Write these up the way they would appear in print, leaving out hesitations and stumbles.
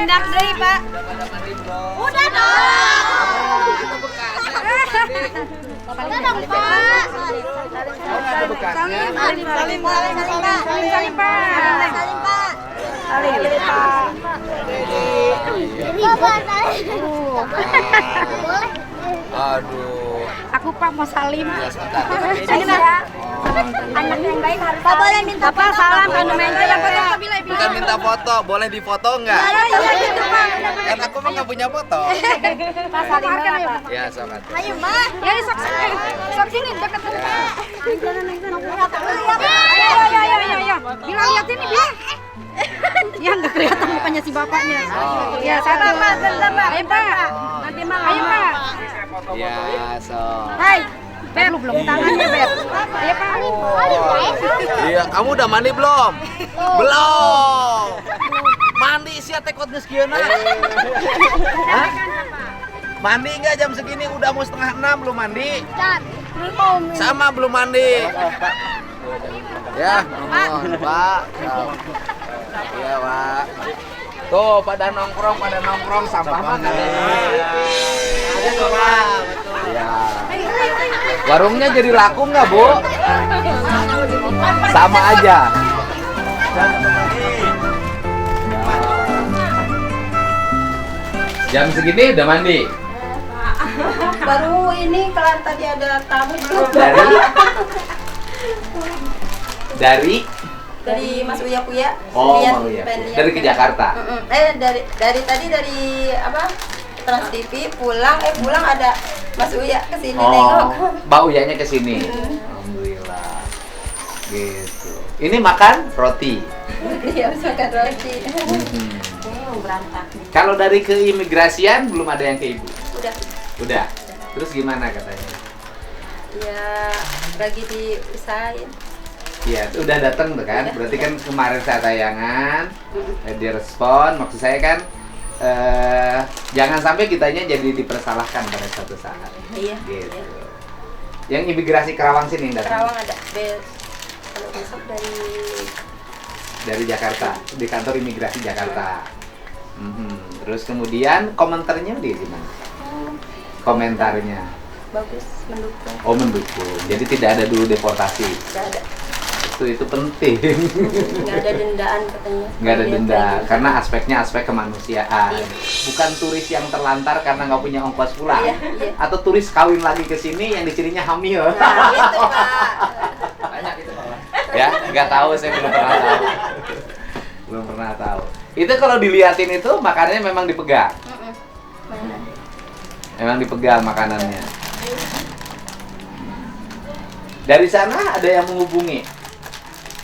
ngendap deui, Pak. Udah dong. Udah dong, Pak. Ada bekasnya. Salim, Pak. Salim, Pak. Aduh. Aku Pak mau salim. Ya, sebentar. Ini ya. Anak yang baik harus Pak boleh minta Pak salam kan main aja foto Bukan minta foto, boleh difoto enggak? Iya gitu Pak. Kan aku mah nggak punya foto. Pak salim Pak. Ya, sok atuh. Ayo Mbak. Ya sok sini. Sok sini dekat Pak. Ayo. Bila lihat ini Bila. Ya nggak kelihatan mukanya si bapaknya. Ya satu Pak, Pak. Ayo Pak. Nanti malam. Ayo Pak. Ya, sok. Hai. Beb, lu belum tangannya Beb. Ayo Pak. Iya, kamu udah mandi belum? Belum. Mandi sih tekot geus kieu na. Hah? Mandi enggak jam segini? Udah mau 5:30 belum mandi? Sama belum mandi. Ya, mohon, Pak. Iya, Pak. Tuh, pada nongkrong sampah mah ada. Ada tuh, Pak. Iya. Warungnya jadi laku nggak, Bu? Sama aja. Jam segini udah mandi? Baru ini kelar tadi ada tamu belum. Dari Mas Uya Kuya. Oh, Lihat, Uya. pengen lihat. Dari ke Jakarta. Dari tadi dari apa? Trans TV pulang ada Mas Uya kesini nengok. Mbak Uyanya kesini. Alhamdulillah. Gitu. Ini makan roti. Iya, makan roti. Berantak. Kalau dari keimigrasian belum ada yang ke Ibu. Udah. Terus gimana katanya? Ya lagi diusahain. Iya, udah datang tuh kan. Berarti kan kemarin saya tayangan, direspon. Maksud saya kan jangan sampai kitanya jadi dipersalahkan pada suatu saat. Iya. Gitu. Iya. Yang imigrasi Kerawang sini yang datang. Kerawang ada. Kalau besok Dari Jakarta, di kantor imigrasi Jakarta. Terus kemudian komentarnya di gimana? Komentarnya bagus, mendukung. oh mendukung, jadi tidak ada dulu deportasi. Nggak ada. Itu penting. Nggak ada dendaan katanya. Nggak ada Dia denda pengen. karena aspeknya aspek kemanusiaan. Iya. Bukan turis yang terlantar karena nggak punya ongkos pulang. Iya. Atau turis kawin lagi ke sini yang dicirinya hamil. Nah, itu Pak. Banyak itu Pak. Ya, nggak tahu, saya belum pernah tahu. Belum pernah tahu. Itu kalau diliatin itu makanannya memang dipegang. Mana? Memang dipegang makanannya. Dari sana ada yang menghubungi.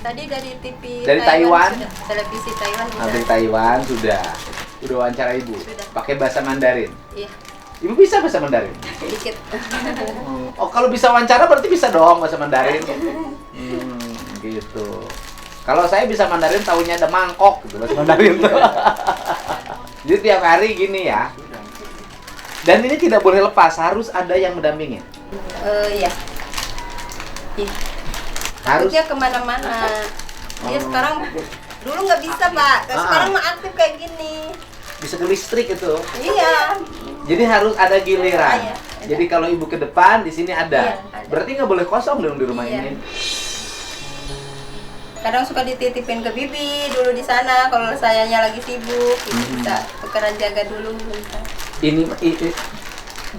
Tadi dari TV Dari Taiwan? sudah. Televisi Taiwan sudah. Dari Taiwan sudah wawancara Ibu. Sudah. Pakai bahasa Mandarin. Iya, Ibu bisa bahasa Mandarin? sedikit. Oh, kalau bisa wawancara berarti bisa dong bahasa Mandarin. Gitu. Kalau saya bisa Mandarin tahunya ada mangkok gitu bahasa Mandarin tuh. Jadi tiap hari gini ya. Dan ini tidak boleh lepas, harus ada yang mendampingi. Iya. Iya. Harus. Takutnya kemana-mana. Dia sekarang dulu nggak bisa Pak. Sekarang mah aktif kayak gini. Bisa ke listrik itu. Iya. Jadi harus ada giliran. Iya, ada. Jadi kalau Ibu ke depan, di sini ada. Iya, ada. Berarti nggak boleh kosong dong di rumah Iya. ini. Kadang suka dititipin ke bibi dulu di sana kalau sayanya lagi sibuk, bisa tukeran jaga dulu. Ini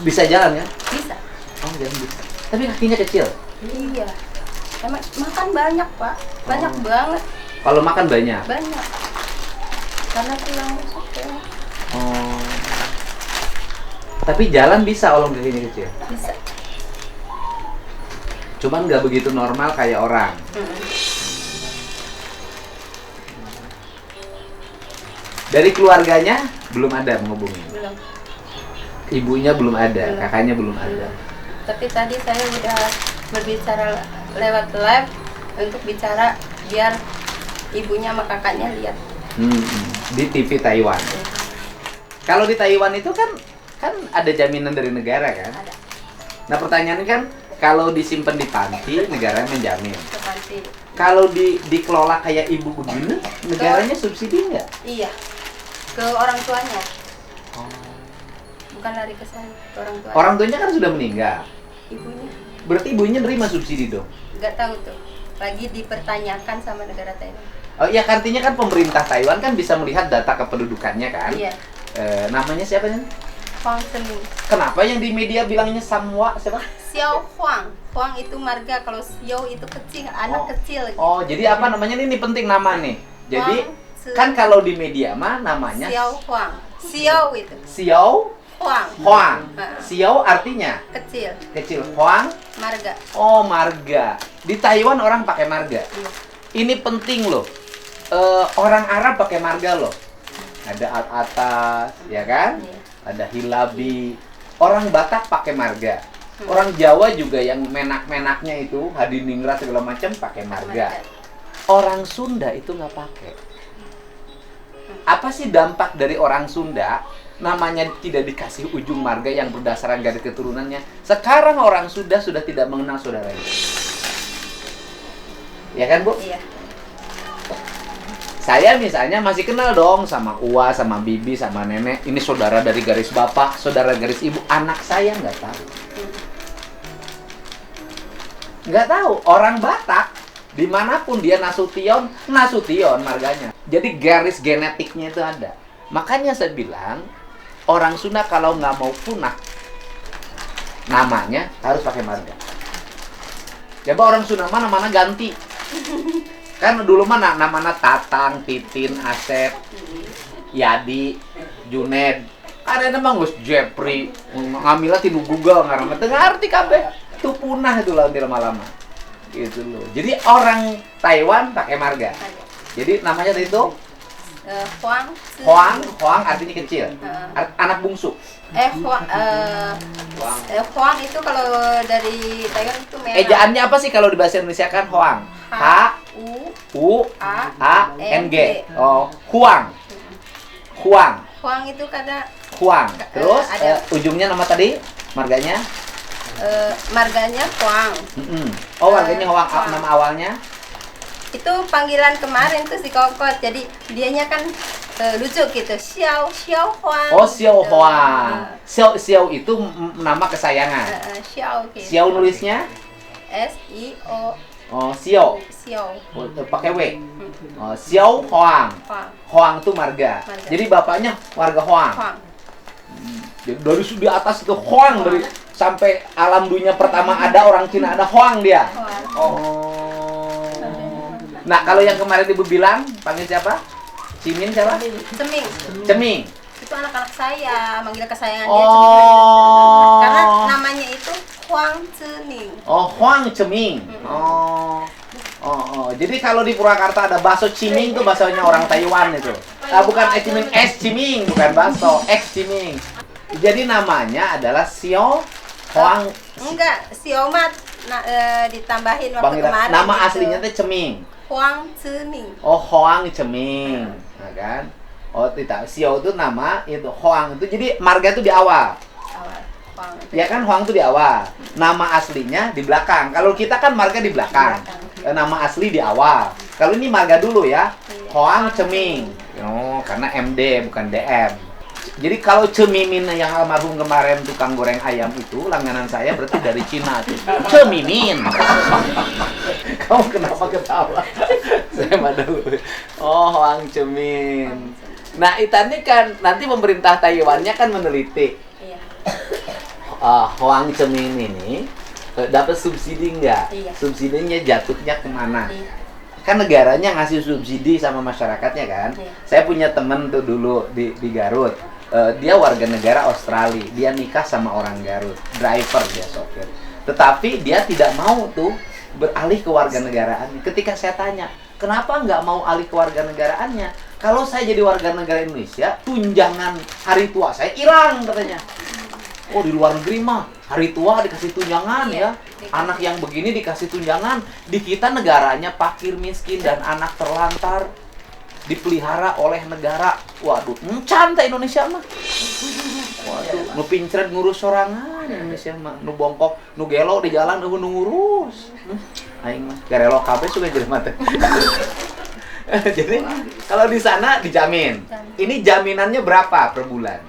bisa jalan ya? Bisa. Oh, jalan bisa. Tapi kakinya kecil. Iya. Emang makan banyak Pak, banyak banget, Kalau makan banyak. banyak. Karena tulang rusuk ya. Oh. Tapi jalan bisa walaupun kakinya kecil. Bisa. Cuman nggak begitu normal kayak orang. Dari keluarganya belum ada menghubungi. Belum. Ibunya belum ada, Belum. kakaknya belum ada. Tapi tadi saya udah berbicara lewat live untuk bicara biar ibunya sama kakaknya lihat. Di TV Taiwan. Kalau di Taiwan itu kan ada jaminan dari negara kan? Ada. Nah pertanyaannya kan kalau disimpan di panti negara menjamin. Seperti Kalau dikelola kayak ibu begini, negaranya subsidi nggak? iya. ke orang tuanya. Bukan lari ke saya, ke orang tuanya. Orang tuanya kan sudah meninggal. Ibunya Berarti ibunya nerima subsidi dong? nggak tahu tuh. Lagi dipertanyakan sama negara Thailand. Oh iya, artinya kan pemerintah Taiwan kan bisa melihat data kependudukannya kan? Iya. Namanya siapa nih? Huang Sening. Kenapa yang di media bilangnya Samwa siapa? Xiao Huang. Huang itu marga, kalau Xiao itu kecil, anak kecil. Gitu. Oh, jadi apa namanya ini penting nama nih. Jadi kan kalau di media mah namanya Xiao Huang. Xiao itu. Xiao Huang. Huang. Heeh. Xiao artinya Kecil. kecil. Huang, Marga. oh marga. Di Taiwan orang pakai marga. Iya. Ini penting loh. Orang Arab pakai marga loh. Ada atas, ya kan? Iya. Ada hilabi. Orang Batak pakai marga. Orang Jawa juga yang menak-menaknya itu hadiningrat segala macam pakai marga. Orang Sunda itu nggak pakai. Apa sih dampak dari orang Sunda? Namanya tidak dikasih ujung marga yang berdasarkan garis keturunannya. Sekarang orang Sunda sudah tidak mengenal saudaranya. Ya kan, Bu? Iya. Saya misalnya masih kenal dong sama Uwa, sama Bibi, sama Nenek. Ini saudara dari garis bapak, saudara garis ibu. Anak saya nggak tahu. Nggak tahu. Orang Batak, dimanapun dia Nasution, Nasution marganya. Jadi garis genetiknya itu ada. Makanya saya bilang, orang Sunda kalau nggak mau punah, namanya harus pakai marga. Coba orang Sunda mana ganti. Kan dulu mana namanya Tatang, Titin, Asep, Yadi, Juned. Ada nama Gus Jepri, ngambilnya tinu Google ngaranna teu ngarti kabeh. Itu punah itu lah lama-lama. Gitu loh. Jadi orang Taiwan pakai marga. Jadi namanya itu Huang. Huang artinya kecil. Anak bungsu. Huang itu kalau dari Taiwan itu merah. Ejaannya apa sih kalau di bahasa Indonesia kan Huang? H-U-A-N-G. Oh, Huang. Huang. Huang itu karena Huang. Terus ada. Ujungnya nama tadi marganya? Marganya Huang. Oh, marganya Huang. Huang. Nama awalnya? Itu panggilan kemarin tuh si Kokot. Jadi dianya kan lucu gitu. Xiao Huang. Oh, Xiao Huang. Xiao itu nama kesayangan. Xiao gitu. Xiao nulisnya? S-I-O. Oh, Xiao. Xiao. Pakai W. Oh, Xiao Huang. Huang. Huang itu marga. Jadi bapaknya warga Huang. Huang. Jadi dari di atas itu Huang, dari sampai alam dunia pertama ada orang Cina ada Huang dia. Huang. Oh. Nah, kalau yang kemarin Ibu bilang panggil siapa? Cimin siapa? Ceming. Ceming. Itu anak-anak saya, manggil kesayangan dia Oh. Ceming. Karena namanya itu Huang Cening. Oh, Huang Ceming. Oh. Jadi kalau di Purwakarta ada bakso Ciming itu baksonya orang Taiwan itu. Bukan Ciming, es Ciming, bukan bakso, es Ciming. Jadi namanya adalah Xiao Huang. Enggak, Xiao ditambahin waktu Panggilan kemarin. nama gitu. aslinya teh Ceming. Huang Cening. Oh, Huang Ceming. Nah, kan? Oh, tidak. Xiao itu nama, itu Huang itu jadi marga itu di awal. Awal. Huang. Ya kan Huang itu di awal. Nama aslinya di belakang. Kalau kita kan marga di belakang. Nama asli di awal. Kalau ini marga dulu ya. Iya. Huang Ceming. Oh, karena MD bukan DM. Jadi kalau Cemimin yang almarhum kemarin tukang goreng ayam itu langganan saya berarti dari Cina tuh. Cemimin. Kamu kenapa ketawa? Saya malu. Oh, Huang Cemin. Nah, ini kan nanti pemerintah Taiwannya kan meneliti. Iya. Huang Cemin ini dapat subsidi nggak? Iya. Subsidinya jatuhnya kemana? Iya. Kan negaranya ngasih subsidi sama masyarakatnya kan. Iya. Saya punya temen tuh dulu di Garut. Dia warga negara Australia. Dia nikah sama orang Garut. Driver dia, sopir. Tetapi dia tidak mau tuh beralih ke warga negaraannya. Ketika saya tanya, kenapa nggak mau alih ke warga negaraannya? Kalau saya jadi warga negara Indonesia, tunjangan hari tua saya hilang katanya. Oh, di luar negeri mah hari tua dikasih tunjangan ya. Anak yang begini dikasih tunjangan. Di kita negaranya fakir miskin dan anak terlantar dipelihara oleh negara. Waduh, encan teh Indonesia mah. Waduh, nu pincret ngurus sorangan Indonesia mah. Nu bongkok, nu gelo di jalan nu ngurus. Aing mah garelo kabeh suka jelema teh. Jadi kalau di sana dijamin. Ini jaminannya berapa per bulan?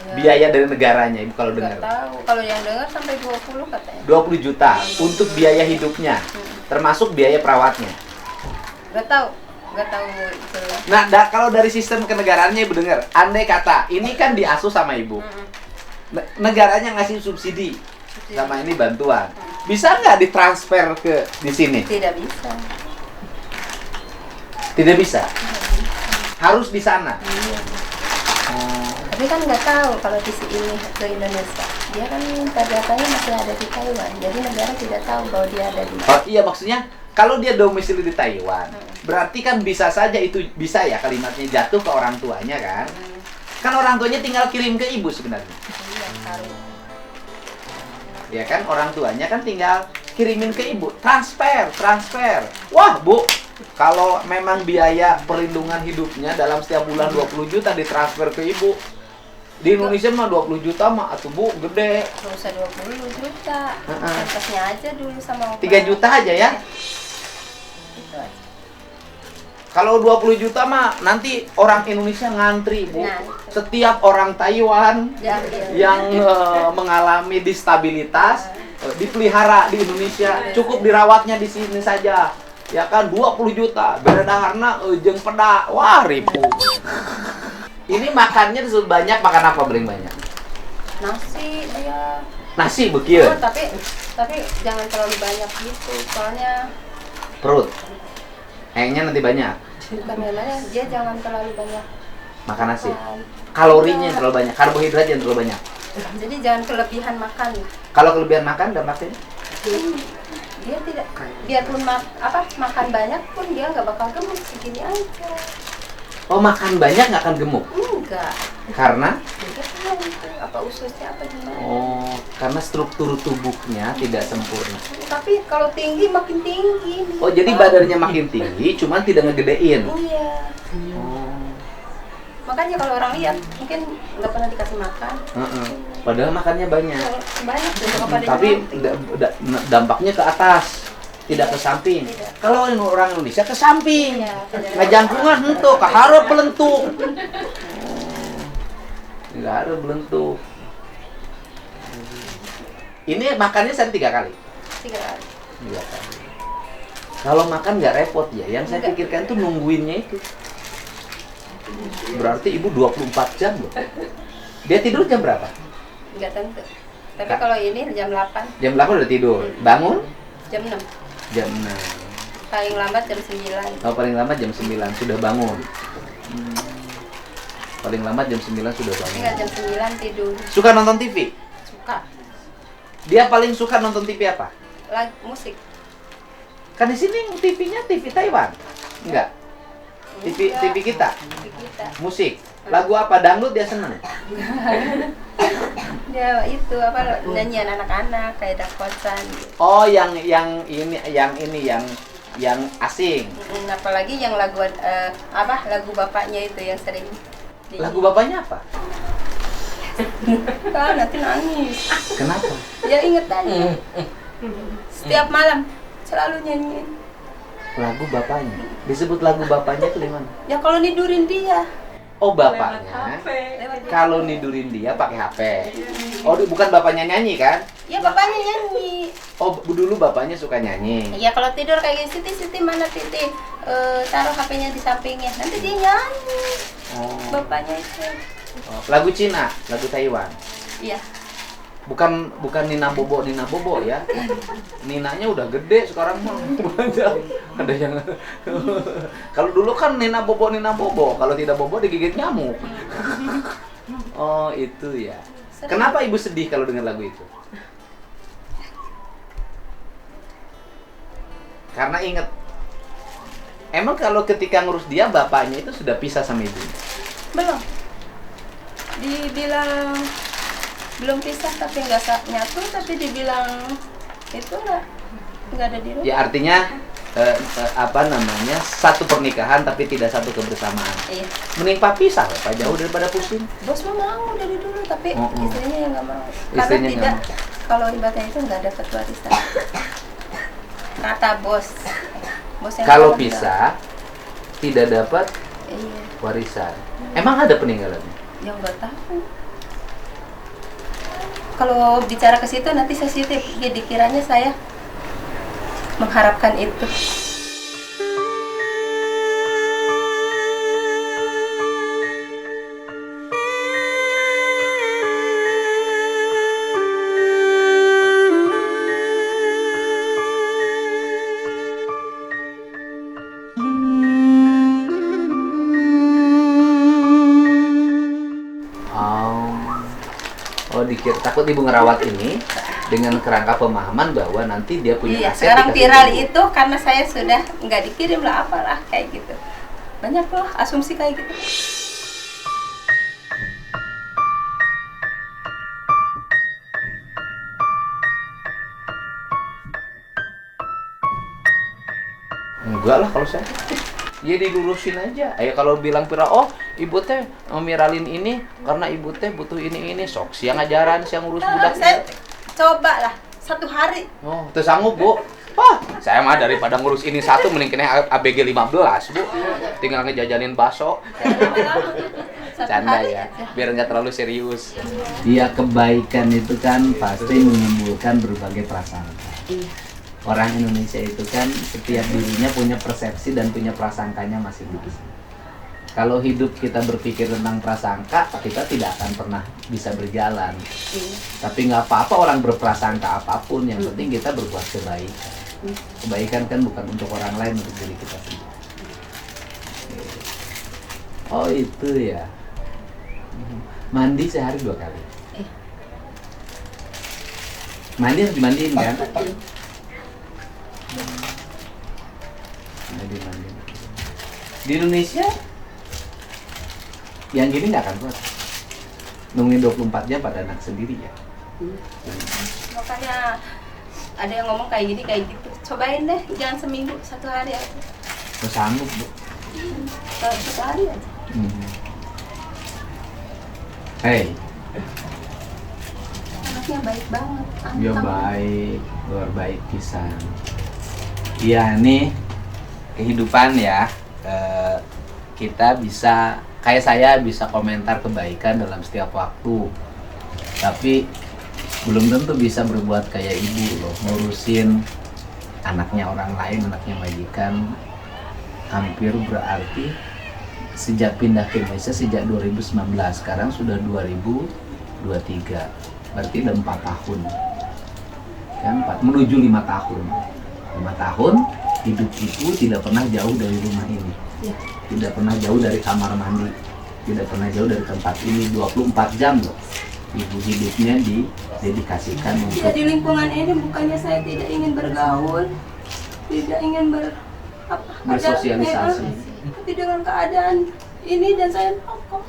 Ya, Biaya dari negaranya Ibu kalau nggak dengar. tahu. Kalau yang dengar sampai 20 katanya. 20 juta untuk biaya hidupnya. Termasuk biaya perawatnya. Nggak tahu itu. Nah, kalau dari sistem kenegaraannya Ibu dengar, andai kata ini kan diasuh sama Ibu. Negaranya ngasih subsidi sama ini bantuan. Bisa nggak ditransfer ke di sini? Tidak bisa. Tidak bisa. Harus di sana. Iya. Tapi kan nggak tahu kalau di sini ke Indonesia. Dia kan datanya masih ada di Taiwan. Jadi negara tidak tahu bahwa dia ada di mana. Oh iya, maksudnya kalau dia domisili di Taiwan, berarti kan bisa saja itu bisa ya kalimatnya jatuh ke orang tuanya kan? Kan orang tuanya tinggal kirim ke ibu sebenarnya. Iya, taruh. Ya kan orang tuanya kan tinggal kirimin ke ibu, transfer. Wah, Bu, kalau memang biaya perlindungan hidupnya dalam setiap bulan 20 juta ditransfer ke ibu. Di Indonesia mah 20 juta mah atuh Bu, gede. Nggak usah 20 juta. Atasnya aja dulu sama 3 juta aja ya. Itu aja. Kalau 20 juta mah nanti orang Indonesia ngantri, Bu. Nah. Setiap orang Taiwan Ya, yang mengalami distabilitas dipelihara di Indonesia, cukup dirawatnya di sini saja. Ya kan 20 juta, beredaharna jeung peda. Wah, ribu. Ini makannya disebut banyak, makan apa paling banyak? nasi ya. Nasi bekieu. Oh, tapi jangan terlalu banyak gitu. Soalnya Perut. Kayaknya nanti banyak. bukan namanya dia jangan terlalu banyak Makan nasi. makan. Kalorinya yang terlalu banyak, karbohidrat yang terlalu banyak. Jadi jangan kelebihan makan. Kalau kelebihan makan dampaknya? Dia tidak biarpun makan banyak pun dia nggak bakal gemuk segini aja. Oh, makan banyak nggak akan gemuk? Enggak. Karena? Dia tahu itu apa ususnya apa gimana. Oh, karena struktur tubuhnya tidak sempurna. Tapi kalau tinggi makin tinggi. Oh, jadi badannya makin tinggi, cuman tidak ngegedein. Iya. Oh. Makanya kalau orang lihat mungkin nggak pernah dikasih makan. Padahal makannya banyak. Banyak juga pada Tapi dampaknya ke atas, tidak ke samping. Tidak. Kalau orang Indonesia ke samping. Iya, tidak. Ngajangkungan henteu, ka hareup belentuk. Enggak ada belentuk. Ini makannya sehari 3 kali. 3 kali. 3 kali. Kalau makan nggak repot ya. Yang saya pikirkan tuh nungguinnya itu. Berarti ibu 24 jam loh. Dia tidur jam berapa? Nggak tentu. Tapi kalau ini jam 8, Jam 8 udah tidur. Bangun? jam 6. Jam 6. Paling lambat jam 9. Oh, paling lambat jam 9 sudah bangun. Paling lambat jam 9 sudah bangun. Enggak, jam 9 tidur. Suka nonton TV? Suka. Dia paling suka nonton TV apa? Musik. Kan di sini TV-nya TV Taiwan. Enggak. TV kita. TV kita. Musik. Lagu apa? Dangdut dia seneng. Dia itu apa nyanyian anak-anak kayak Dakotan gitu. Oh, yang asing. Apalagi yang lagu lagu bapaknya itu yang sering Lagu bapaknya apa? Kan nanti nangis. Kenapa? Ya inget tadi. Setiap malam selalu nyanyiin. Lagu bapaknya. Disebut lagu bapaknya itu di mana? Ya kalau nidurin dia. Oh, bapaknya. Lewat dia. Kalau nidurin dia pakai HP. Oh, bukan bapaknya nyanyi kan? Ya bapaknya nyanyi. Oh, dulu bapaknya suka nyanyi. Iya kalau tidur kayak gini, Siti mana Siti? Taruh HP-nya di sampingnya. Nanti dia nyanyi. Oh. Bapaknya itu. Oh, lagu Cina, lagu Taiwan. Iya. Bukan Nina Bobo ya. Ninanya udah gede sekarang mah. Ada yang kalau dulu kan Nina Bobo. Kalau tidak bobo digigit nyamuk. Oh, itu ya. Kenapa ibu sedih kalau dengar lagu itu? Karena inget. Emang kalau ketika ngurus dia bapaknya itu sudah pisah sama ibunya? Belum. Dibilang belum pisah tapi nggak nyatu, tapi dibilang itu nggak ada di rumah. Ya artinya satu pernikahan tapi tidak satu kebersamaan. Iya. Mending pak pisah pak, jauh daripada pusing. Bos mah mau dari dulu tapi istrinya yang nggak mau. Istrinya Karena tidak nggak kalau ibaratnya itu nggak dapat warisan. Kata bos. Bos yang Kalau bilang, pisah tidak dapat Iya. warisan. Emang ada peninggalannya? Yang nggak tahu. Kalau bicara ke situ nanti sensitif. Jadi dikiranya saya mengharapkan itu. Oh, dikira takut ibu ngerawat ini dengan kerangka pemahaman bahwa nanti dia punya Iya, aset sekarang dikasih viral ibu. itu karena saya sudah nggak dikirim lah apalah kayak gitu. Banyak lah asumsi kayak gitu. Enggak lah kalau saya. Ya dilurusin aja. Ayo kalau bilang pira, oh ibu teh miralin ini karena ibu teh butuh ini sok siang ajaran siang ngurus budak. Saya coba lah 1 hari. Oh, teu sanggup, Bu. Wah, saya mah daripada ngurus ini satu mending kena ABG 15, Bu. Tinggal ngejajanin bakso. Canda ya, biar nggak terlalu serius. Iya, kebaikan itu kan pasti menimbulkan berbagai prasangka. Orang Indonesia itu kan setiap dirinya punya persepsi dan punya prasangkanya masing-masing. Kalau hidup kita berpikir tentang prasangka, kita tidak akan pernah bisa berjalan. Tapi nggak apa-apa orang berprasangka apapun, yang penting kita berbuat kebaikan. Kebaikan kan bukan untuk orang lain, untuk diri kita sendiri. Oh itu ya. Mandi sehari 2 kali. Mandi harus dimandiin kan? Mandi. Di Indonesia yang gini nggak akan kuat. Nungguin 24 jam pada anak sendiri ya. Makanya ada yang ngomong kayak gini kayak gitu. Cobain deh, jangan seminggu, 1 hari aja. Terus sanggup, Bu. 1 hari aja. Hei, Anaknya baik banget. dia anteng. baik, luar baik pisan. Iya nih kehidupan ya. Kita bisa kayak saya bisa komentar kebaikan dalam setiap waktu, tapi belum tentu bisa berbuat kayak ibu loh, ngurusin anaknya orang lain, anaknya majikan. Hampir berarti sejak pindah ke Indonesia sejak 2019, sekarang sudah 2023, berarti udah 4 tahun kan, menuju 5 tahun. 5 tahun hidup ibu tidak pernah jauh dari rumah ini, tidak pernah jauh dari kamar mandi, tidak pernah jauh dari tempat ini. 24 jam loh ibu hidupnya didedikasikan Ya, untuk di lingkungan ini bukannya saya tidak ingin bergaul, tidak ingin bersosialisasi. tapi dengan keadaan ini dan saya rokok.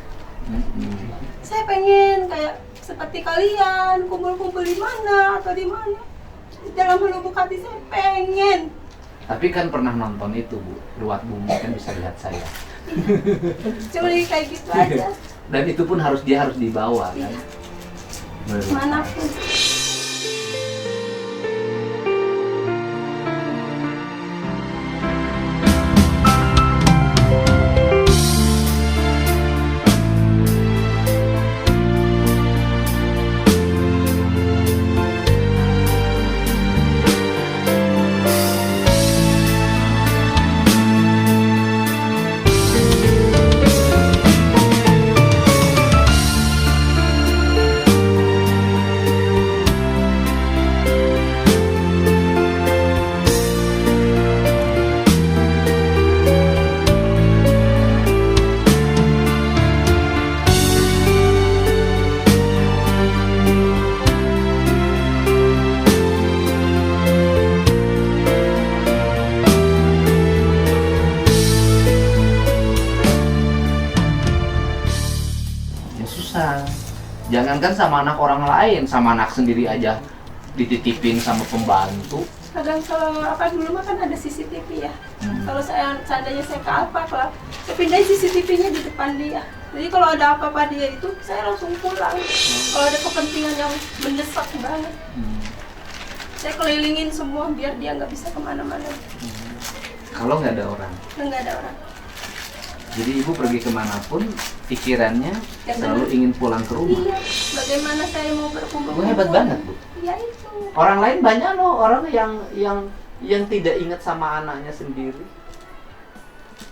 Saya pengen kayak seperti kalian kumpul-kumpul di mana atau di mana. Dalam lubuk hati saya pengen. Tapi kan pernah nonton itu, Bu, Ruat Bumi, kan bisa lihat saya. Cuma kayak gitu aja. Dan itu pun dia harus dibawa kan. Manapun. Jangankan sama anak orang lain, sama anak sendiri aja dititipin sama pembantu. Kadang kalau apa dulu mah kan ada CCTV ya. Kalau saya seandainya saya ke Alfa lah, saya pindahin CCTV-nya di depan dia. Jadi kalau ada apa-apa dia itu, saya langsung pulang. Kalau ada kepentingan yang mendesak banget, saya kelilingin semua biar dia nggak bisa kemana-mana. Kalau nggak ada orang, Nggak ada orang. Jadi ibu pergi kemanapun, pikirannya selalu ingin pulang ke rumah. Iya, bagaimana saya mau berkumpul? Bu hebat banget, Bu. Iya itu. Orang lain banyak loh, orang yang tidak ingat sama anaknya sendiri.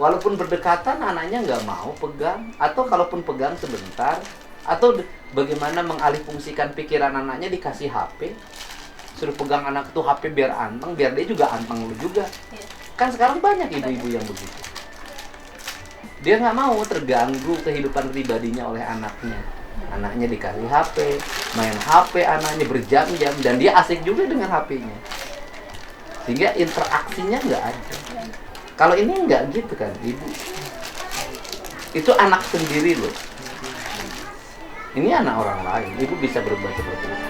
Walaupun berdekatan, anaknya nggak mau pegang, atau kalaupun pegang sebentar, atau bagaimana mengalihfungsikan pikiran anaknya dikasih HP, suruh pegang anak itu HP biar anteng, biar dia juga anteng lu juga. Kan sekarang banyak ibu-ibu yang begitu. Dia nggak mau terganggu kehidupan pribadinya oleh anaknya. Anaknya dikasih HP, main HP anaknya berjam-jam, dan dia asik juga dengan HP-nya. Sehingga interaksinya nggak ada. Kalau ini nggak gitu kan, ibu. Itu anak sendiri loh. Ini anak orang lain, ibu bisa berbuat seperti itu.